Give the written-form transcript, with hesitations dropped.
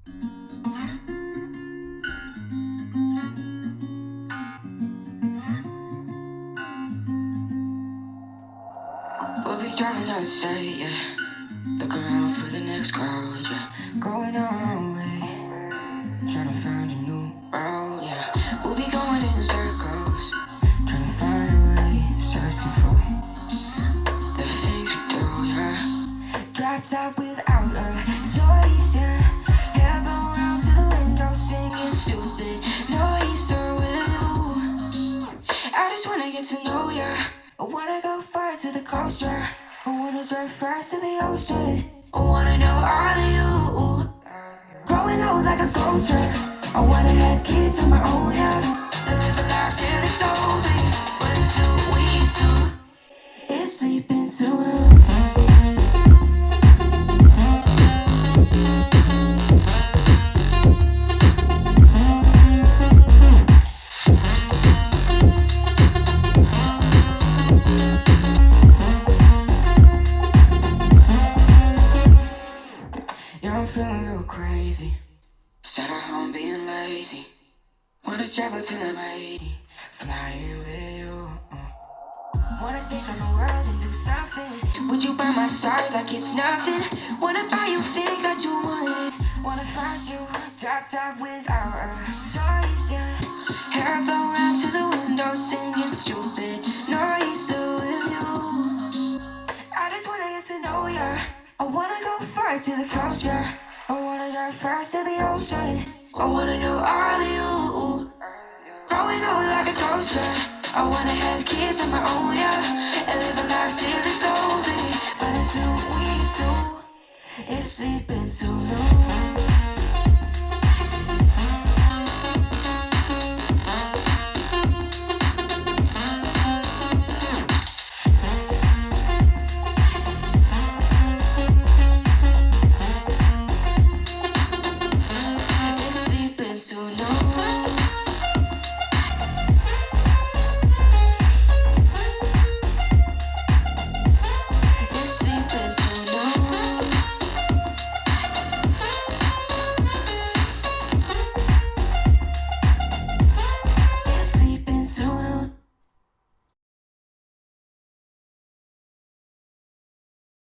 We'll be driving down the state, yeah. Look around for the next crowd, yeah. Going our own way, trying to find a new route, yeah. We'll be going in circles, trying to find a way, searching for the things we do, yeah. Dropped out without a choice, yeah. Hair blown round to the window, singing stupid noise with you. I just wanna get to know ya. I wanna go far to the coast, yeah. I wanna drive fast to the ocean. I wanna know all of you. Growing old like a ghost, yeah. I wanna have kids of my own, yeah. And live a life till it's over. But until we do, it's sleeping too long. I'm feeling a little crazy. Sat at home being lazy. Wanna travel to the lady, flying with you. Wanna take on the world and do something. Would you by my side like it's nothing? Wanna buy you things that you wanted. Wanna find you top without a choice, yeah. Hair blown round to the window, singing stupid noise with you. I just wanna get to know ya. I wanna go far to the coast, yeah. I wanna dive fast to the ocean. I wanna know all of you. Growing old like a ghost, yeah. I wanna have kids of my own, yeah. And live a life till it's over. But until we do, it's sleeping too long.